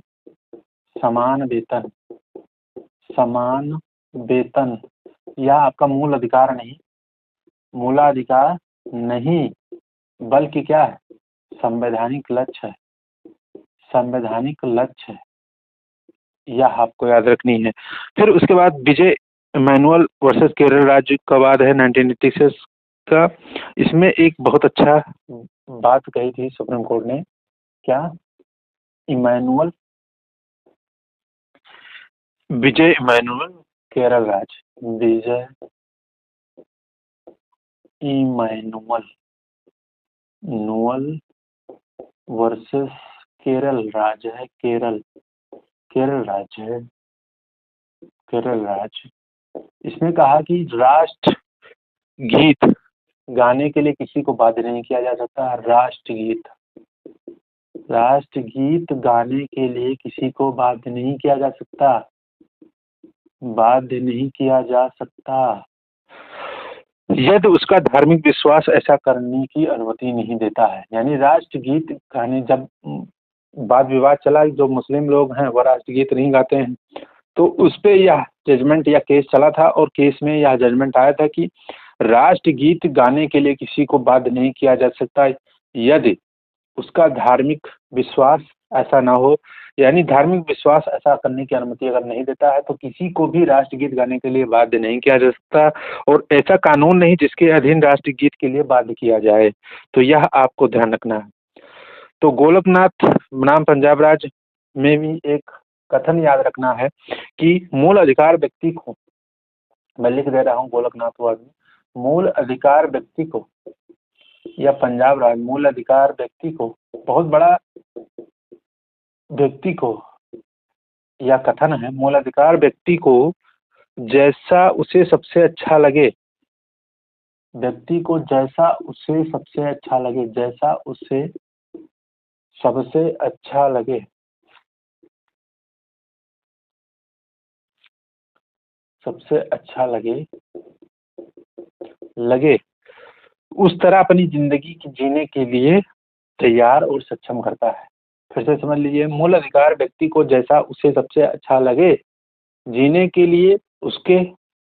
समान वेतन, यह आपका मूल अधिकार नहीं, मूलाधिकार नहीं, बल्कि क्या है, संवैधानिक लक्ष्य है, संवैधानिक लक्ष्य है, यह आपको याद रखनी है। फिर उसके बाद विजय इमैनुअल वर्सेस केरल राज्य का वाद है 1986 का। इसमें एक बहुत अच्छा बात कही थी सुप्रीम कोर्ट ने, क्या, विजय इमैनुअल केरल राज्य, विजय इमैनुअल वर्सेस केरल राज्य है, केरल राज्य। इसमें कहा कि राष्ट्र गीत गाने के लिए किसी को बाध्य नहीं किया जा सकता, राष्ट्रगीत गाने के लिए किसी को बाध्य नहीं किया जा सकता। यदि उसका धार्मिक विश्वास ऐसा करने की अनुमति नहीं देता है। यानी राष्ट्रगीत गाने जब वाद विवाद चला, जो मुस्लिम लोग हैं वह राष्ट्रगीत नहीं गाते हैं, तो उस पे यह जजमेंट या केस चला था और केस में यह जजमेंट आया था कि राष्ट्रगीत गाने के लिए किसी को बाध्य नहीं किया जा सकता यदि उसका धार्मिक विश्वास ऐसा ना हो। यानी धार्मिक विश्वास ऐसा करने की अनुमति अगर नहीं देता है तो किसी को भी राष्ट्रगीत गाने के लिए बाध्य नहीं किया जा सकता, और ऐसा कानून नहीं जिसके अधीन राष्ट्रगीत के लिए बाध्य किया जाए। तो यह आपको ध्यान रखना है। तो गोलकनाथ बनाम पंजाब राज्य में भी एक कथन याद रखना है कि मूल अधिकार व्यक्ति को, मैं लिख दे रहा हूँ गोलकनाथ वर्ड में, मूल अधिकार व्यक्ति को, या पंजाब राज्य मूल अधिकार व्यक्ति को, बहुत बड़ा व्यक्ति को, या कथन है, मूल अधिकार व्यक्ति को जैसा उसे सबसे अच्छा लगे, व्यक्ति को जैसा उसे सबसे अच्छा लगे, जैसा उसे सबसे अच्छा लगे, सबसे अच्छा लगे उस तरह अपनी जिंदगी की जीने के लिए तैयार और सक्षम करता है। फिर से समझ लीजिए, मूल अधिकार व्यक्ति को जैसा उसे सबसे अच्छा लगे जीने के लिए, उसके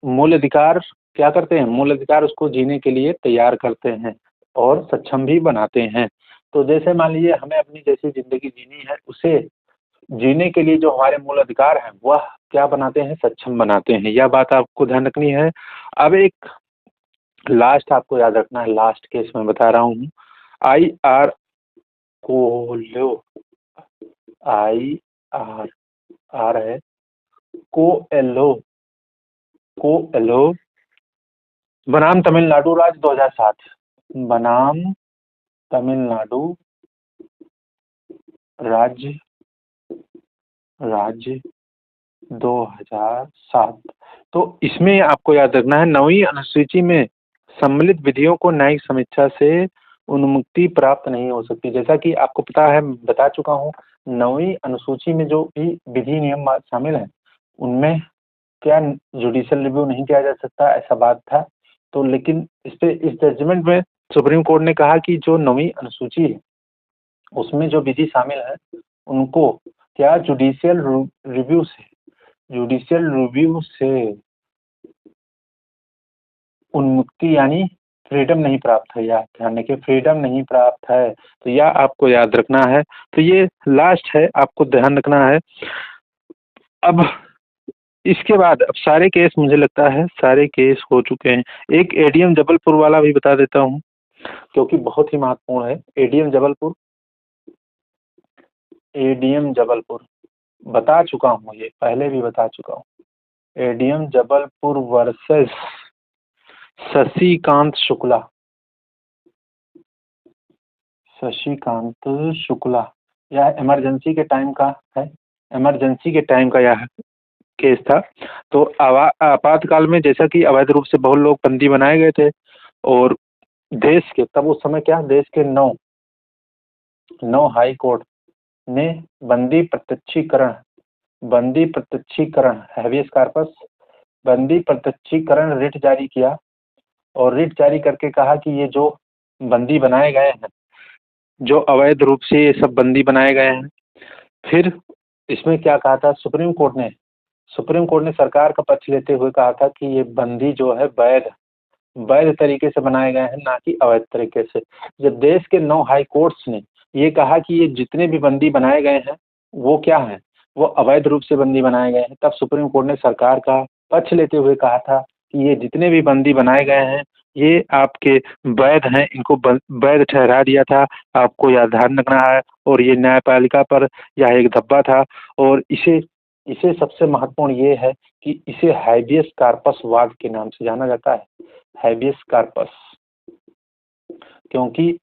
मूल अधिकार क्या करते हैं, मूल अधिकार उसको जीने के लिए तैयार करते हैं और सक्षम भी बनाते हैं। तो जैसे मान लीजिए हमें अपनी जैसी जिंदगी जीनी है, उसे जीने के लिए जो हमारे मूल अधिकार हैं वह क्या बनाते हैं, सक्षम बनाते हैं। यह बात आपको ध्यान रखनी है। अब एक लास्ट आपको याद रखना है, लास्ट केस में बता रहा हूँ। आई आर कोलो, आई आर आर है कोएल्हो, कोएल्हो बनाम तमिलनाडु राज्य 2007, बनाम तमिलनाडु राज्य 2007। तो इसमें आपको याद रखना है, 9वीं अनुसूची में सम्मिलित विधियों को न्यायिक समीक्षा से उन्मुक्ति प्राप्त नहीं हो सकती। जैसा कि आपको पता है, बता चुका हूँ, 9वीं अनुसूची में जो भी विधि नियम शामिल हैं उनमें क्या जुडिशियल रिव्यू नहीं किया जा सकता, ऐसा बात था। तो लेकिन इस जजमेंट में सुप्रीम कोर्ट ने कहा कि जो 9वीं अनुसूची है उसमें जो विधि शामिल है उनको क्या जुडिशियल रिव्यू से उन्मुक्ति यानी फ्रीडम नहीं प्राप्त है, या ध्यान रखिए फ्रीडम नहीं प्राप्त है। तो यह आपको याद रखना है। तो ये लास्ट है, आपको ध्यान रखना है। अब इसके बाद अब सारे केस, मुझे लगता है सारे केस हो चुके हैं। एक एडीएम जबलपुर वाला भी बता देता हूँ क्योंकि बहुत ही महत्वपूर्ण है। एडीएम जबलपुर बता चुका हूँ, ये पहले भी बता चुका हूँ। एडीएम जबलपुर वर्सेस शशिकांत शुक्ला, यह इमरजेंसी के टाइम का है, इमरजेंसी के टाइम का यह केस था। तो आपातकाल में जैसा कि अवैध रूप से बहुत लोग बंदी बनाए गए थे, और देश के तब उस समय क्या, देश के 9 हाई कोर्ट ने बंदी प्रत्यक्षीकरण हैवियस कॉर्पस बंदी प्रत्यक्षीकरण रिट जारी किया, और रिट जारी करके कहा कि ये जो बंदी बनाए गए हैं, जो अवैध रूप से ये सब बंदी बनाए गए हैं। फिर इसमें क्या कहा था, सुप्रीम कोर्ट ने सरकार का पक्ष लेते हुए कहा था कि ये बंदी जो है वैध तरीके से बनाए गए हैं, ना कि अवैध तरीके से। जब देश के 9 हाई कोर्ट्स ने ये कहा कि ये जितने भी बंदी बनाए गए हैं वो क्या हैं, वो अवैध रूप से बंदी बनाए गए हैं, तब सुप्रीम कोर्ट ने सरकार का पक्ष लेते हुए कहा था कि ये जितने भी बंदी बनाए गए हैं ये आपके वैध हैं, इनको वैध ठहरा दिया था। आपको यह ध्यान रखना है। और ये न्यायपालिका पर यह एक धब्बा था, और इसे सबसे महत्वपूर्ण ये है कि इसे हैबियस कॉर्पस वाद के नाम से जाना जाता है। हैबियस कॉर्पस, क्योंकि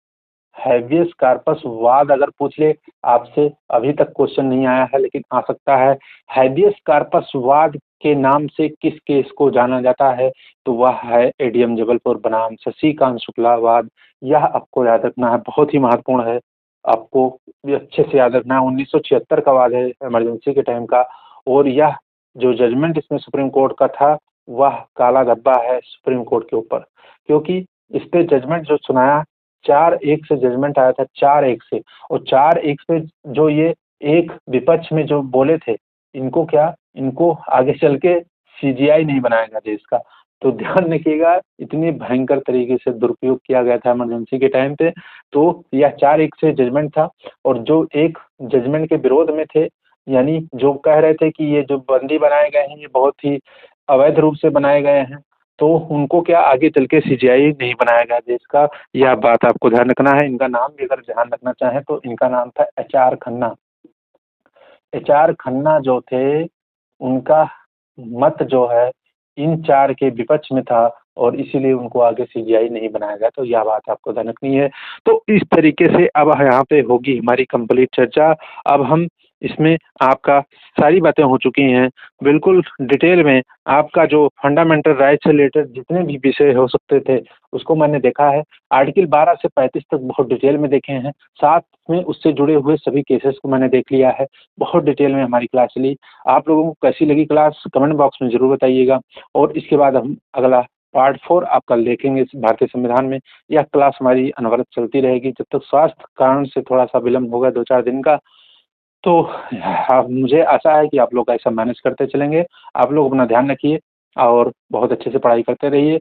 हैबियस कॉर्पस वाद अगर पूछ ले आपसे, अभी तक क्वेश्चन नहीं आया है लेकिन आ सकता है, हैबियस कॉर्पस वाद के नाम से किस केस को जाना जाता है, तो वह है एडीएम जबलपुर बनाम शशिकांत शुक्ला वाद। यह आपको याद रखना है, बहुत ही महत्वपूर्ण है, आपको भी अच्छे से याद रखना है। 1976 का वाद है, इमरजेंसी के टाइम का, और यह जो जजमेंट इसमें सुप्रीम कोर्ट का था वह काला धब्बा है सुप्रीम कोर्ट के ऊपर, क्योंकि इस पे जजमेंट जो सुनाया 4-1 से जजमेंट आया था, 4-1 से। और 4-1 से जो ये एक विपक्ष में जो बोले थे, इनको आगे चल के सीजीआई नहीं बनाएगा देश का। तो ध्यान रखिएगा, इतनी भयंकर तरीके से दुरुपयोग किया गया था इमरजेंसी के टाइम पे। तो यह 4-1 से जजमेंट था, और जो एक जजमेंट के विरोध में थे, यानी जो कह रहे थे कि ये जो बंदी बनाए गए हैं ये बहुत ही अवैध रूप से बनाए गए हैं, तो उनको आगे चल के सीजीआई नहीं बनाया गया देश का। यह बात आपको ध्यान रखना है। इनका नाम भी अगर ध्यान रखना चाहें तो इनका नाम था एचआर खन्ना। एचआर खन्ना जो थे, उनका मत जो है इन 4 के विपक्ष में था, और इसीलिए उनको आगे सीजीआई नहीं बनाया गया। तो यह बात आपको ध्यान रखनी है। तो इस तरीके से अब यहाँ पे होगी हमारी कंप्लीट चर्चा। अब हम इसमें आपका सारी बातें हो चुकी हैं, बिल्कुल डिटेल में आपका जो फंडामेंटल राइट से रिलेटेड जितने भी विषय हो सकते थे उसको मैंने देखा है। आर्टिकल 12 से 35 तक बहुत डिटेल में देखे हैं, साथ में उससे जुड़े हुए सभी केसेस को मैंने देख लिया है। बहुत डिटेल में हमारी क्लास चली। आप लोगों को कैसी लगी क्लास कमेंट बॉक्स में ज़रूर बताइएगा। और इसके बाद हम अगला पार्ट 4 आपका देखेंगे इस भारतीय संविधान में। यह क्लास हमारी अनवरत चलती रहेगी जब तक स्वास्थ्य कारण से थोड़ा सा विलम्ब होगा 2-4 दिन का। तो मुझे आशा है कि आप लोग ऐसा मैनेज करते चलेंगे। आप लोग अपना ध्यान रखिए और बहुत अच्छे से पढ़ाई करते रहिए।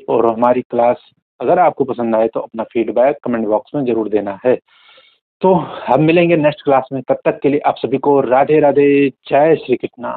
और हमारी क्लास अगर आपको पसंद आए तो अपना फीडबैक कमेंट बॉक्स में ज़रूर देना है। तो हम मिलेंगे नेक्स्ट क्लास में, तब तक के लिए आप सभी को राधे राधे, जय श्री कृष्णा।